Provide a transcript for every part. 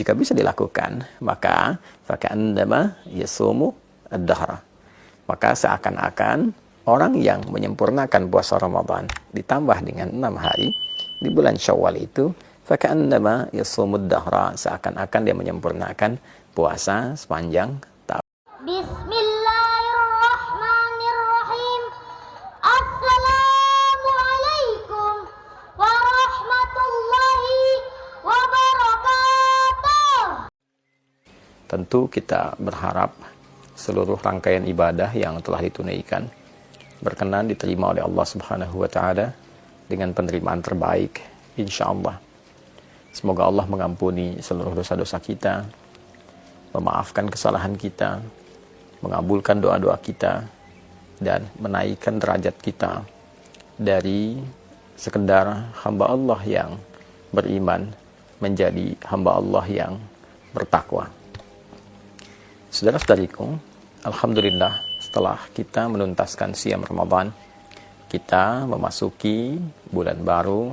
Jika bisa dilakukan, maka faka'annama yasumu ad-dahra. Maka seakan-akan orang yang menyempurnakan puasa Ramadan ditambah dengan 6 hari di bulan Syawal itu, faka'annama yasumu ad-dahra, seakan-akan dia menyempurnakan puasa sepanjang tahun. Bismillahirrahmanirrahim. Assalamualaikum warahmatullahi wabarakatuh. Tentu kita berharap seluruh rangkaian ibadah yang telah ditunaikan berkenan diterima oleh Allah Subhanahu wa Ta'ala dengan penerimaan terbaik, insya Allah. Semoga Allah mengampuni seluruh dosa-dosa kita, memaafkan kesalahan kita, mengabulkan doa-doa kita, dan menaikkan derajat kita dari sekedar hamba Allah yang beriman menjadi hamba Allah yang bertakwa. Saudara-saudariku, alhamdulillah setelah kita menuntaskan siam Ramadan, kita memasuki bulan baru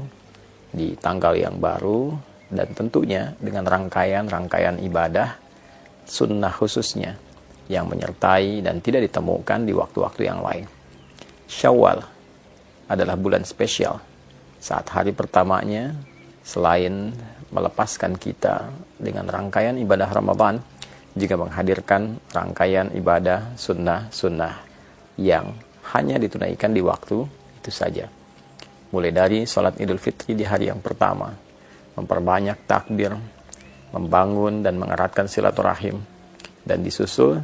di tanggal yang baru, dan tentunya dengan rangkaian-rangkaian ibadah sunnah khususnya yang menyertai dan tidak ditemukan di waktu-waktu yang lain. Syawal adalah bulan spesial. Saat hari pertamanya, selain melepaskan kita dengan rangkaian ibadah Ramadan, juga menghadirkan rangkaian ibadah sunnah-sunnah yang hanya ditunaikan di waktu itu saja. Mulai dari sholat Idul Fitri di hari yang pertama, memperbanyak takbir, membangun dan mengeratkan silaturahim, dan disusul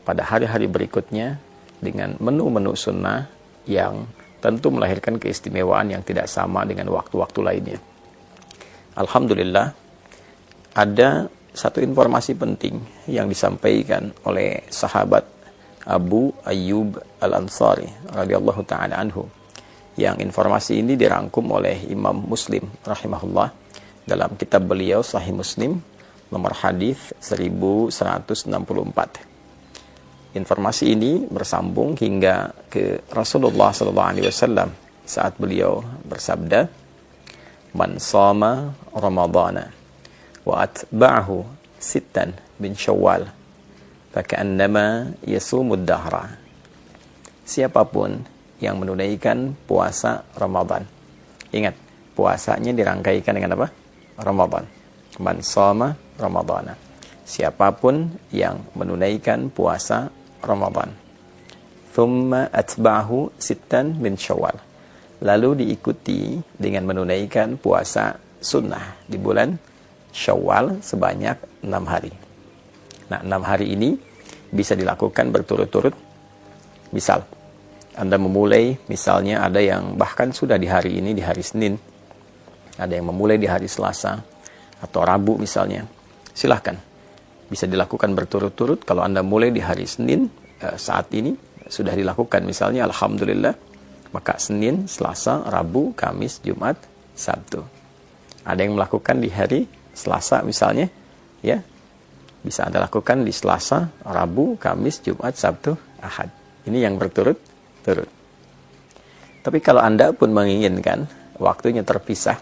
pada hari-hari berikutnya dengan menu-menu sunnah yang tentu melahirkan keistimewaan yang tidak sama dengan waktu-waktu lainnya. Alhamdulillah, ada satu informasi penting yang disampaikan oleh sahabat Abu Ayyub Al-Ansari radhiyallahu ta'ala anhu, yang informasi ini dirangkum oleh Imam Muslim rahimahullah dalam kitab beliau Sahih Muslim nomor hadis 1164. Informasi ini bersambung hingga ke Rasulullah SAW saat beliau bersabda, "Man shoma Ramadana wa atba'ahu sittan min Syawal faka'annama yasumud dahra." Siapapun yang menunaikan puasa Ramadan, ingat, puasanya dirangkaikan dengan apa? Ramadan. Man shoma Ramadana. Siapapun yang menunaikan puasa Ramadan, thumma atba'ahu sittan min Syawal, lalu diikuti dengan menunaikan puasa sunnah di bulan Syawal sebanyak 6 hari. Nah, 6 hari ini bisa dilakukan berturut-turut. Misal, Anda memulai, misalnya ada yang bahkan sudah di hari ini, di hari Senin, ada yang memulai di hari Selasa atau Rabu misalnya. Silahkan, bisa dilakukan berturut-turut. Kalau Anda mulai di hari Senin, saat ini sudah dilakukan misalnya, alhamdulillah, maka Senin, Selasa, Rabu, Kamis, Jumat, Sabtu. Ada yang melakukan di hari Selasa misalnya, ya, bisa Anda lakukan di Selasa, Rabu, Kamis, Jumat, Sabtu, Ahad. Ini yang berturut-turut. Tapi kalau Anda pun menginginkan waktunya terpisah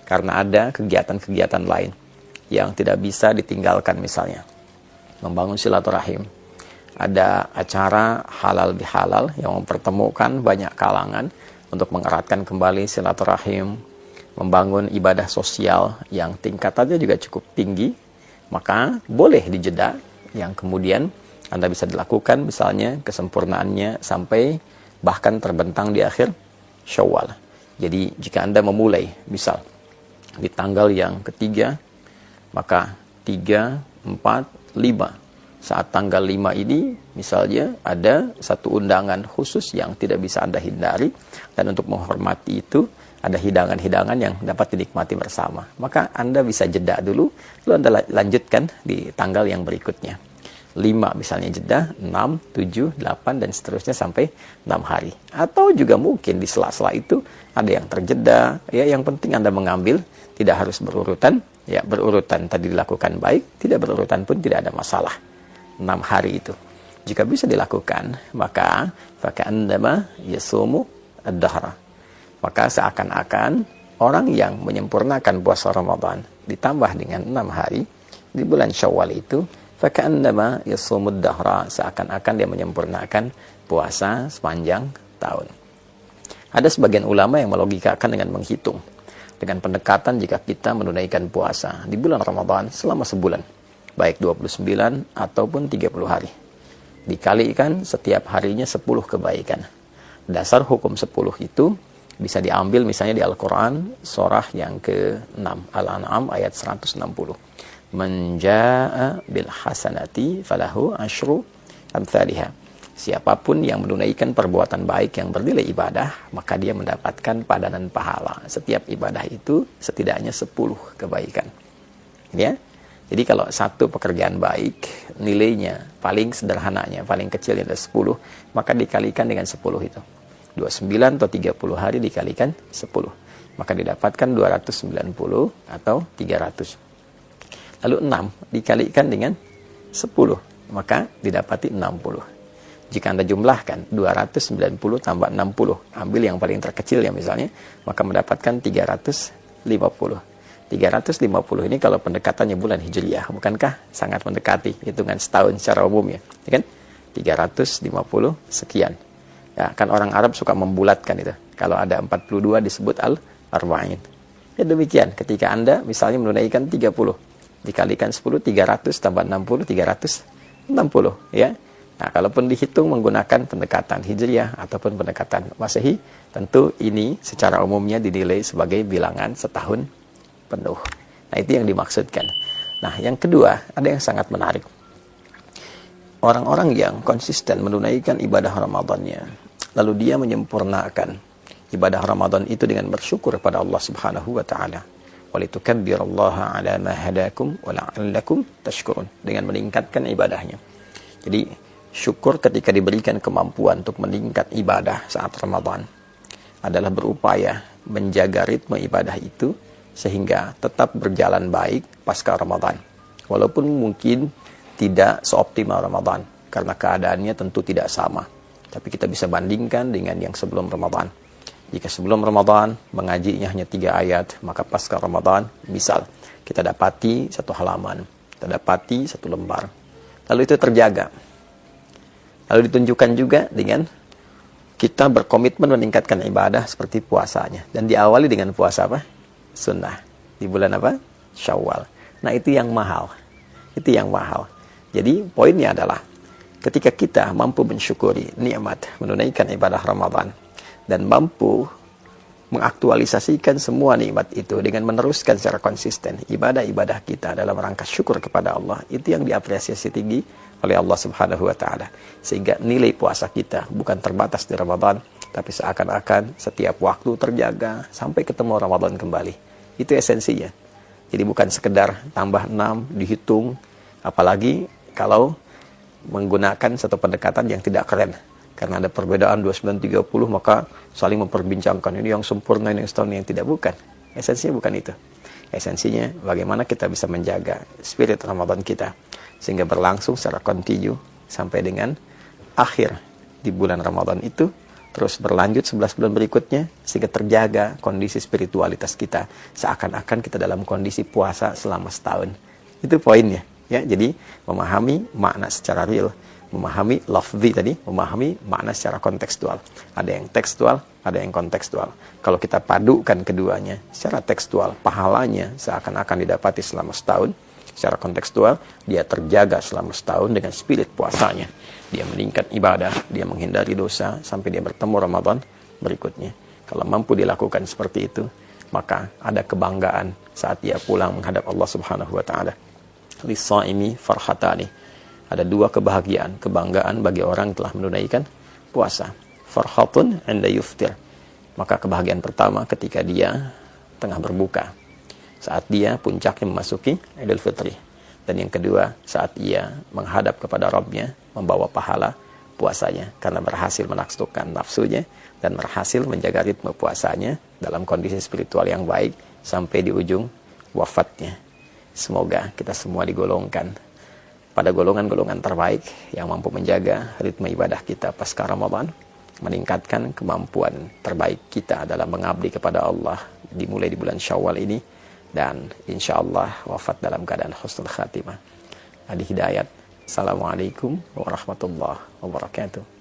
karena ada kegiatan-kegiatan lain yang tidak bisa ditinggalkan, misalnya membangun silaturahim, ada acara halal bihalal yang mempertemukan banyak kalangan untuk mengeratkan kembali silaturahim, membangun ibadah sosial yang tingkatannya juga cukup tinggi, maka boleh dijeda yang kemudian Anda bisa dilakukan, misalnya kesempurnaannya sampai bahkan terbentang di akhir Syawal. Jadi jika Anda memulai misal di tanggal yang ketiga, maka 3, 4, 5. Saat tanggal 5 ini misalnya ada satu undangan khusus yang tidak bisa Anda hindari, dan untuk menghormati itu ada hidangan-hidangan yang dapat dinikmati bersama. Maka Anda bisa jeda dulu, lalu Anda lanjutkan di tanggal yang berikutnya. 5 misalnya jeda, 6, 7, 8, dan seterusnya sampai 6 hari. Atau juga mungkin di sela-sela itu ada yang terjeda, ya, yang penting Anda mengambil, tidak harus berurutan, ya, berurutan tadi dilakukan baik, tidak berurutan pun tidak ada masalah. 6 hari itu. Jika bisa dilakukan, maka faka'annama yasumu ad-dahra. Maka seakan-akan orang yang menyempurnakan puasa Ramadan ditambah dengan 6 hari, di bulan Syawal itu faka'annama yasumud dahra, seakan-akan dia menyempurnakan puasa sepanjang tahun. Ada sebagian ulama yang melogikakan dengan menghitung dengan pendekatan jika kita menunaikan puasa di bulan Ramadan selama sebulan, baik 29 ataupun 30 hari, dikalikan setiap harinya 10 kebaikan. Dasar hukum 10 itu bisa diambil misalnya di Al-Quran surah yang ke-6 Al-An'am ayat 160. Man jaa'a bil hasanati falahu asyru amthaliha. Siapapun yang menunaikan perbuatan baik yang bernilai ibadah, maka dia mendapatkan padanan pahala. Setiap ibadah itu setidaknya 10 kebaikan. Ya. Jadi kalau satu pekerjaan baik, nilainya paling sederhananya, paling kecilnya ada 10, maka dikalikan dengan 10 itu. 29 atau 30 hari dikalikan 10. Maka didapatkan 290 atau 300. Lalu 6 dikalikan dengan 10, maka didapati 60. Jika Anda jumlahkan 290 tambah 60, ambil yang paling terkecil ya misalnya, maka mendapatkan 350. 350 ini kalau pendekatannya bulan Hijriyah, bukankah sangat mendekati hitungan setahun secara umum ya? Ya kan? 350 sekian. Ya, kan orang Arab suka membulatkan itu. Kalau ada 42 disebut al-arba'in. Ya demikian, ketika Anda misalnya menunaikan 30, dikalikan 10, 300 tambah 60, 360 ya. Nah, kalaupun dihitung menggunakan pendekatan Hijriyah ataupun pendekatan Masehi, tentu ini secara umumnya dinilai sebagai bilangan setahun penuh. Nah, itu yang dimaksudkan. Nah, yang kedua, ada yang sangat menarik. Orang-orang yang konsisten menunaikan ibadah Ramadannya, lalu dia menyempurnakan ibadah Ramadan itu dengan bersyukur kepada Allah Subhanahu wa taala. Walitukabbirullaha ala ma hadakum wa la'allakum tashkurun, dengan meningkatkan ibadahnya. Jadi syukur ketika diberikan kemampuan untuk meningkat ibadah saat Ramadan adalah berupaya menjaga ritme ibadah itu sehingga tetap berjalan baik pasca Ramadan. Walaupun mungkin tidak seoptimal Ramadan karena keadaannya tentu tidak sama. Tapi kita bisa bandingkan dengan yang sebelum Ramadan. Jika sebelum Ramadan mengajinya hanya 3 ayat, maka pasca Ramadan misal kita dapati 1 halaman, kita dapati 1 lembar. Lalu itu terjaga. Lalu ditunjukkan juga dengan kita berkomitmen meningkatkan ibadah seperti puasanya. Dan diawali dengan puasa apa? Sunnah. Di bulan apa? Syawal. Nah, itu yang mahal. Itu yang mahal. Jadi poinnya adalah ketika kita mampu mensyukuri nikmat menunaikan ibadah Ramadan dan mampu mengaktualisasikan semua nikmat itu dengan meneruskan secara konsisten ibadah-ibadah kita dalam rangka syukur kepada Allah, itu yang diapresiasi tinggi oleh Allah Subhanahu wa taala. Sehingga nilai puasa kita bukan terbatas di Ramadan, tapi seakan-akan setiap waktu terjaga sampai ketemu Ramadan kembali. Itu esensinya. Jadi bukan sekedar tambah 6 dihitung, apalagi kalau menggunakan satu pendekatan yang tidak keren. Karena ada perbedaan 29-30, maka saling memperbincangkan ini yang sempurna, ini yang setahun, yang tidak. Bukan. Esensinya bukan itu. Esensinya bagaimana kita bisa menjaga spirit Ramadan kita sehingga berlangsung secara kontinu sampai dengan akhir di bulan Ramadan itu, terus berlanjut 11 bulan berikutnya sehingga terjaga kondisi spiritualitas kita seakan-akan kita dalam kondisi puasa selama setahun. Itu poinnya ya. Jadi memahami makna secara real, memahami lafzi tadi, memahami makna secara kontekstual. Ada yang tekstual, ada yang kontekstual. Kalau kita padukan keduanya secara tekstual, pahalanya seakan-akan didapati selama setahun. Secara kontekstual, dia terjaga selama setahun dengan spirit puasanya. Dia meningkat ibadah, dia menghindari dosa sampai dia bertemu Ramadan berikutnya. Kalau mampu dilakukan seperti itu, maka ada kebanggaan saat dia pulang menghadap Allah Subhanahu wa taala. Lis-shaimi farhatani. Ada 2 kebahagiaan, kebanggaan bagi orang yang telah menunaikan puasa. Farhatun 'inda yuftir. Maka kebahagiaan pertama ketika dia tengah berbuka, saat dia puncaknya memasuki Idul Fitri. Dan yang kedua, saat ia menghadap kepada Rabb-nya, membawa pahala puasanya karena berhasil menaklukkan nafsunya dan berhasil menjaga ritme puasanya dalam kondisi spiritual yang baik sampai di ujung wafatnya. Semoga kita semua digolongkan pada golongan-golongan terbaik yang mampu menjaga ritme ibadah kita pasca Ramadan, meningkatkan kemampuan terbaik kita dalam mengabdi kepada Allah dimulai di bulan Syawal ini, dan insya Allah wafat dalam keadaan husnul khatimah. Adi Hidayat. Assalamualaikum warahmatullahi wabarakatuh.